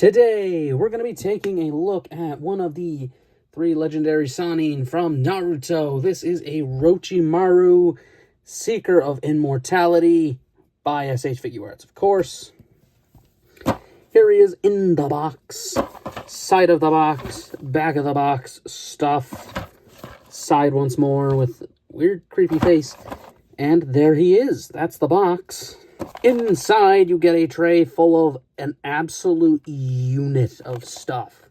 Today, we're going to be taking a look at one of the 3 legendary Sannin from Naruto. This is a Orochimaru, Seeker of Immortality, by SH Figuarts, of course. Here he is in the box. Side of the box, back of the box, stuff. Side once more with weird, creepy face. And there he is. That's the box. Inside, you get a tray full of an absolute unit of stuff.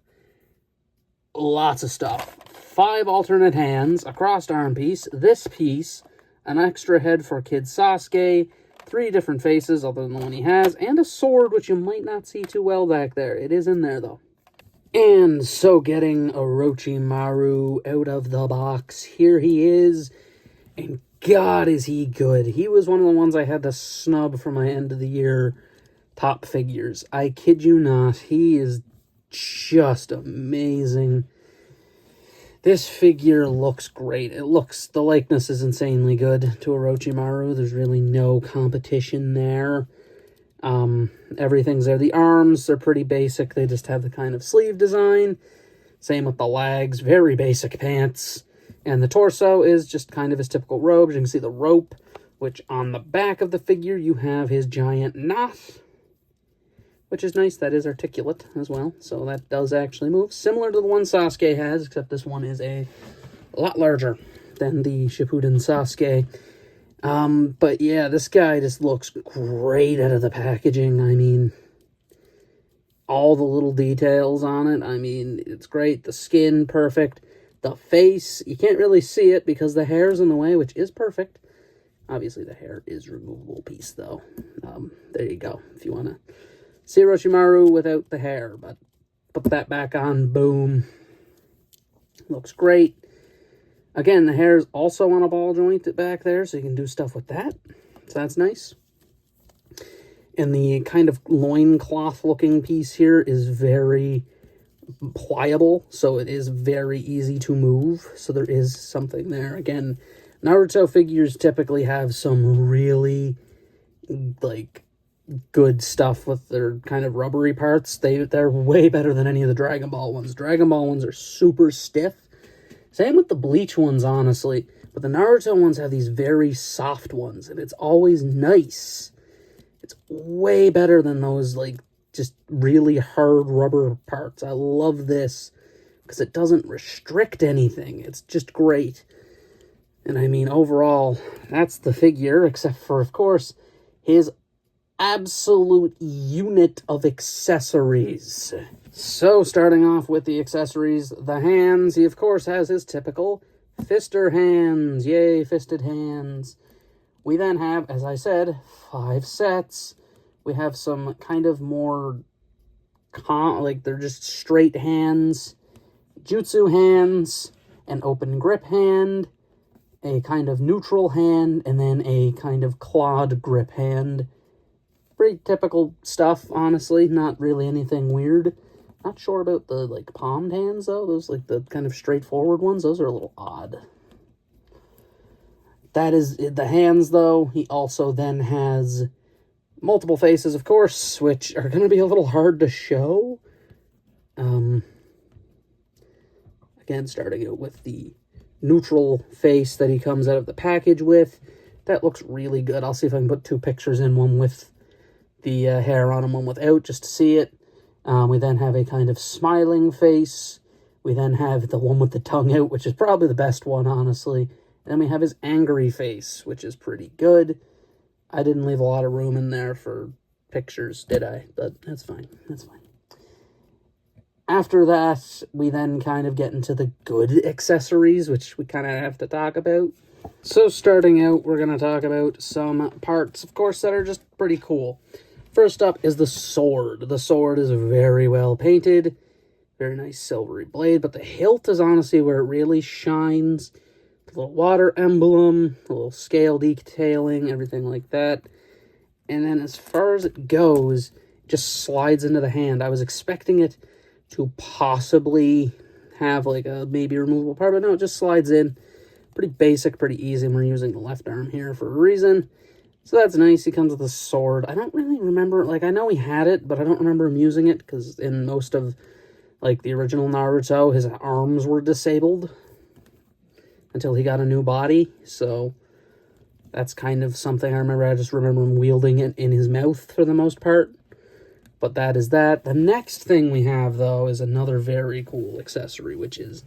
Lots of stuff. 5 alternate hands, a crossed arm piece, this piece, an extra head for Kid Sasuke, 3 different faces other than the one he has, and a sword, which you might not see too well back there. It is in there, though. And so getting Orochimaru out of the box, here he is, and God, is he good. He was one of the ones I had to snub for my end of the year top figures. I kid you not. He is just amazing. This figure looks great. The likeness is insanely good to Orochimaru. There's really no competition there. Everything's there. The arms are pretty basic. They just have the kind of sleeve design. Same with the legs. Very basic pants. And the torso is just kind of his typical robes. You can see the rope, which on the back of the figure, you have his giant knot, which is nice. That is articulate as well, so that does actually move. Similar to the one Sasuke has, except this one is a lot larger than the Shippuden Sasuke. But yeah, this guy just looks great out of the packaging. I mean, all the little details on it, I mean, it's great. The skin, perfect. The face, you can't really see it because the hair's in the way, which is perfect. Obviously, the hair is a removable piece, though. There you go, if you want to see Orochimaru without the hair. But put that back on, boom. Looks great. Again, the hair is also on a ball joint back there, so you can do stuff with that. So that's nice. And the kind of loincloth-looking piece here is very pliable, so it is very easy to move, so there is something there. Again, Naruto figures typically have some really like good stuff with their kind of rubbery parts. They're way better than any of the Dragon Ball ones. Dragon Ball ones are super stiff. Same with the Bleach ones, honestly, but the Naruto ones have these very soft ones, and it's always nice. It's way better than those like just really hard rubber parts. I love this because it doesn't restrict anything. It's just great. And I mean, overall, that's the figure, except for, of course, his absolute unit of accessories. So, starting off with the accessories, the hands, he, of course, has his typical fister hands. Yay, fisted hands. We then have, as I said, 5 sets. We have some kind of more, like they're just straight hands, jutsu hands, an open grip hand, a kind of neutral hand, and then a kind of clawed grip hand. Pretty typical stuff, honestly. Not really anything weird. Not sure about the, like, palmed hands, though. Those, like, the kind of straightforward ones. Those are a little odd. That is the hands, though. He also then has multiple faces, of course, which are going to be a little hard to show. Again, starting out with the neutral face that he comes out of the package with. That looks really good. I'll see if I can put 2 pictures in, one with the hair on and one without, just to see it. We then have a kind of smiling face. We then have the one with the tongue out, which is probably the best one, honestly. And then we have his angry face, which is pretty good. I didn't leave a lot of room in there for pictures, did I? But that's fine. That's fine. After that, we then kind of get into the good accessories, which we kind of have to talk about. So starting out, we're going to talk about some parts, of course, that are just pretty cool. First up is the sword. The sword is very well painted. Very nice silvery blade, but the hilt is honestly where it really shines. The little water emblem, a little scale detailing, everything like that. And then as far as it goes, it just slides into the hand. I was expecting it to possibly have like a maybe removable part, but no, it just slides in. Pretty basic, pretty easy. And we're using the left arm here for a reason. So that's nice. He comes with a sword. I don't really remember, like, I know he had it, but I don't remember him using it, because in most of, like, the original Naruto, his arms were disabled until he got a new body, so that's kind of something I remember. I just remember him wielding it in his mouth for the most part. But that is that. The next thing we have, though, is another very cool accessory, which is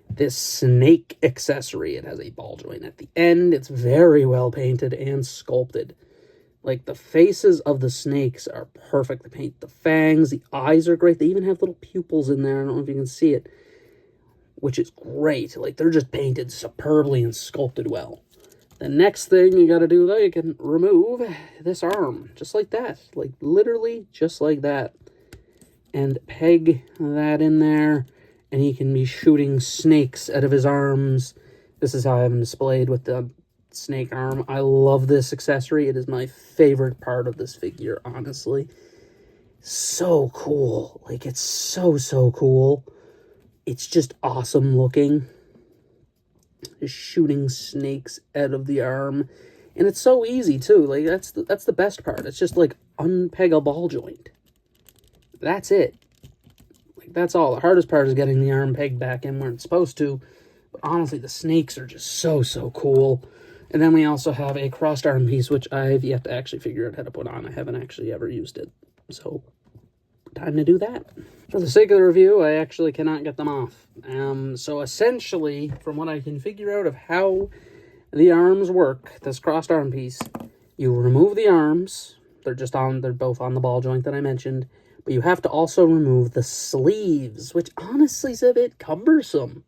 this snake accessory. It has a ball joint at the end. It's very well painted and sculpted. Like, the faces of the snakes are perfect. They paint the fangs. The eyes are great. They even have little pupils in there. I don't know if you can see it, which is great. Like, they're just painted superbly and sculpted well. The next thing you gotta do, though, you can remove this arm, just like that. Like, literally just like that. And peg that in there, and he can be shooting snakes out of his arms. This is how I have him displayed with the snake arm. I love this accessory. It is my favorite part of this figure, honestly. So cool. Like, it's so, so cool. It's just awesome looking. Just shooting snakes out of the arm. And it's so easy, too. Like, that's the best part. It's just, like, unpeg a ball joint. That's it. Like, that's all. The hardest part is getting the arm pegged back in where it's supposed to. But honestly, the snakes are just so, so cool. And then we also have a crossed arm piece, which I've yet to actually figure out how to put on. I haven't actually ever used it. So, time to do that. For the sake of the review, I actually cannot get them off. So essentially, from what I can figure out of how the arms work, this crossed arm piece, you remove the arms. They're both on the ball joint that I mentioned. But you have to also remove the sleeves, which honestly is a bit cumbersome.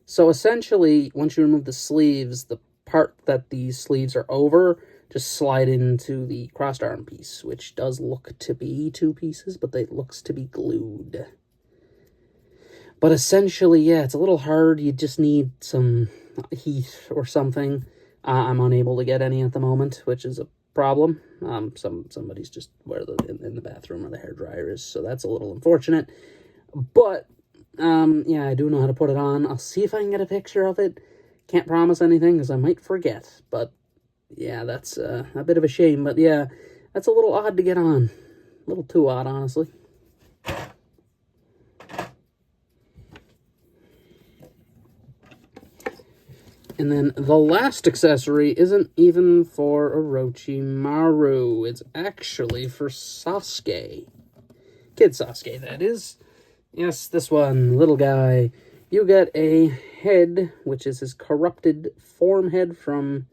So essentially, once you remove the sleeves, the part that these sleeves are over just slide into the crossed arm piece, which does look to be two pieces, but it looks to be glued. But essentially, yeah, it's a little hard. You just need some heat or something. I'm unable to get any at the moment, which is a problem. Somebody's just where in the bathroom where the hairdryer is, so that's a little unfortunate. But yeah, I do know how to put it on. I'll see if I can get a picture of it. Can't promise anything because I might forget, but yeah, that's a bit of a shame. But yeah, that's a little odd to get on. A little too odd, honestly. And then the last accessory isn't even for Orochimaru. It's actually for Sasuke. Kid Sasuke, that is. Yes, this one, little guy. You get a head, which is his corrupted form head from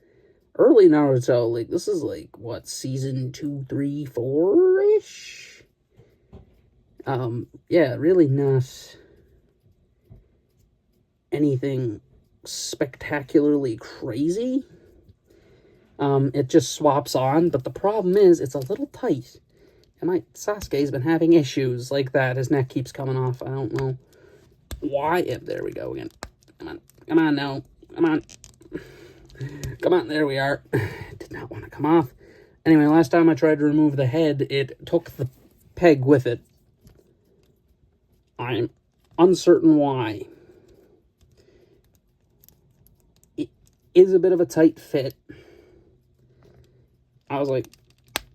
early Naruto. Like, this is like, what, season 2, 3, 4-ish? Yeah, really not anything spectacularly crazy. It just swaps on, but the problem is it's a little tight. And Sasuke's been having issues like that. His neck keeps coming off. I don't know why. Yep, there we go again. Come on now. Come on, there we are. Did not want to come off. Anyway, last time I tried to remove the head, it took the peg with it. I'm uncertain why. It is a bit of a tight fit. I was like,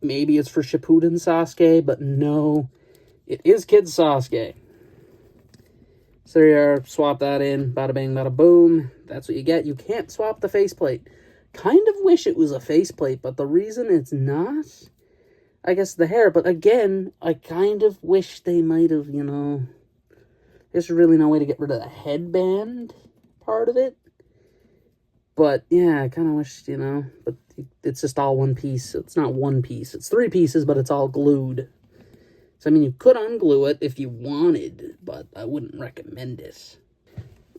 maybe it's for Shippuden Sasuke, but no, it is Kid Sasuke. So there you are, swap that in, bada bing, bada boom. That's what you get. You can't swap the faceplate. Kind of wish it was a faceplate, but the reason it's not, I guess the hair, but again, I kind of wish they might have, there's really no way to get rid of the headband part of it. But yeah, I kind of wish, but it's just all one piece. It's not one piece. It's 3 pieces, but it's all glued. So, I mean, you could unglue it if you wanted, but I wouldn't recommend it.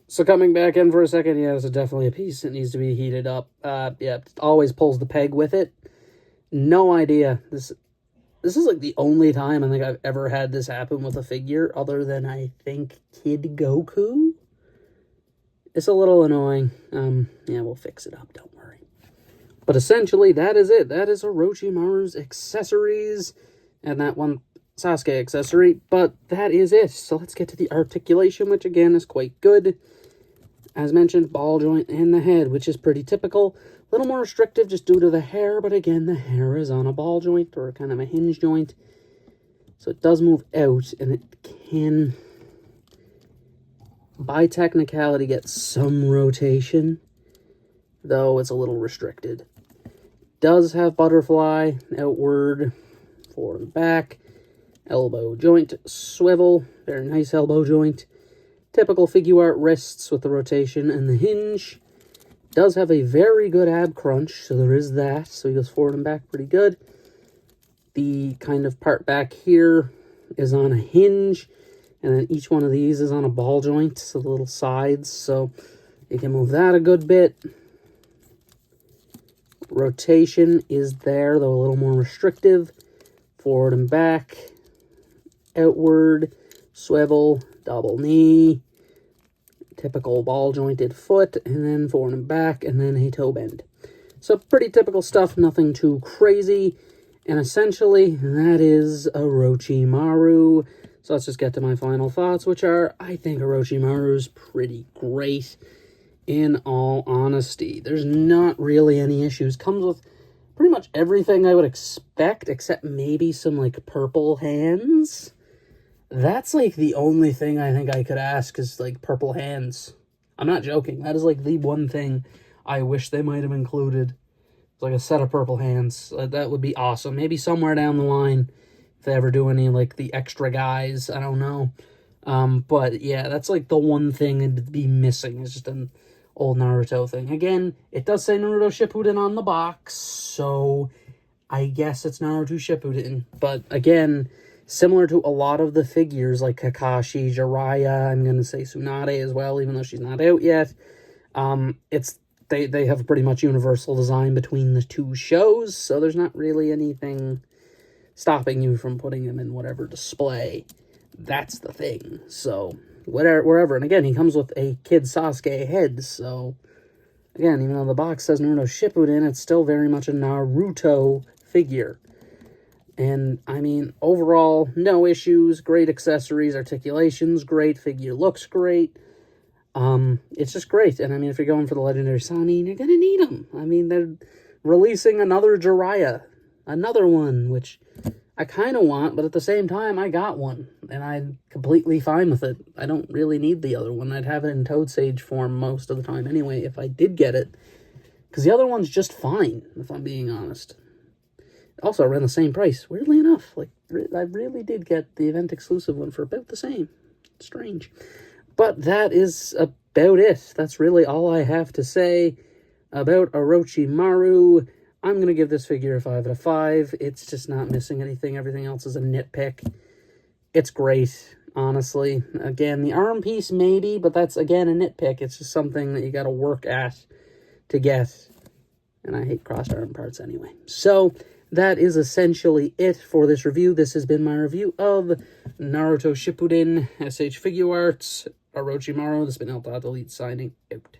So coming back in for a second, yeah, this is definitely a piece that needs to be heated up. Yeah, it always pulls the peg with it. No idea. This is like the only time I think I've ever had this happen with a figure, other than, I think, Kid Goku. It's a little annoying. Yeah, we'll fix it up, don't worry. But essentially, that is it. That is Orochimaru's accessories, and that one Sasuke accessory, but that is it. So let's get to the articulation, which again is quite good. As mentioned, ball joint and the head, which is pretty typical. A little more restrictive just due to the hair, but again, the hair is on a ball joint or kind of a hinge joint. So it does move out, and it can, by technicality, get some rotation, though it's a little restricted. Does have butterfly, outward, forward and back, elbow joint, swivel, very nice elbow joint. Typical figuart wrists with the rotation and the hinge. Does have a very good ab crunch, so there is that. So he goes forward and back pretty good. The kind of part back here is on a hinge, and then each one of these is on a ball joint, so the little sides, so you can move that a good bit. Rotation is there, though a little more restrictive. Forward and back, outward, swivel, double knee, typical ball jointed foot, and then forward and back, and then a toe bend. So pretty typical stuff, nothing too crazy. And essentially, that is Orochimaru. So let's just get to my final thoughts, which are, I think Orochimaru is pretty great, in all honesty. There's not really any issues. Comes with pretty much everything I would expect, except maybe some, like, purple hands. That's, like, the only thing I think I could ask is, like, purple hands. I'm not joking. That is, like, the one thing I wish they might have included. It's like a set of purple hands. That would be awesome. Maybe somewhere down the line, if they ever do any, like, the extra guys. I don't know. But, yeah, that's, like, the one thing that'd be missing. It's just an old Naruto thing. Again, it does say Naruto Shippuden on the box, so I guess it's Naruto Shippuden. But, again, similar to a lot of the figures, like Kakashi, Jiraiya, I'm going to say Tsunade as well, even though she's not out yet. They have a pretty much universal design between the two shows, so there's not really anything stopping you from putting them in whatever display. That's the thing. So, wherever. And again, he comes with a Kid Sasuke head, so again, even though the box says Naruto Shippuden, it's still very much a Naruto figure. And, I mean, overall, no issues, great accessories, articulations, great, figure looks great. It's just great. And, I mean, if you're going for the Legendary Sannin, you're going to need them. I mean, they're releasing another Jiraiya, another one, which I kind of want, but at the same time, I got one, and I'm completely fine with it. I don't really need the other one. I'd have it in Toad Sage form most of the time anyway, if I did get it, because the other one's just fine, if I'm being honest. Also, around the same price, weirdly enough. Like, I really did get the event exclusive one for about the same. Strange. But that is about it. That's really all I have to say about Orochimaru. I'm going to give this figure a 5 out of 5. It's just not missing anything. Everything else is a nitpick. It's great, honestly. Again, the arm piece maybe, but that's, again, a nitpick. It's just something that you got to work at to get. And I hate crossed arm parts anyway. So that is essentially it for this review. This has been my review of Naruto Shippuden SH Figuarts Orochimaru. This has been El Elite signing out.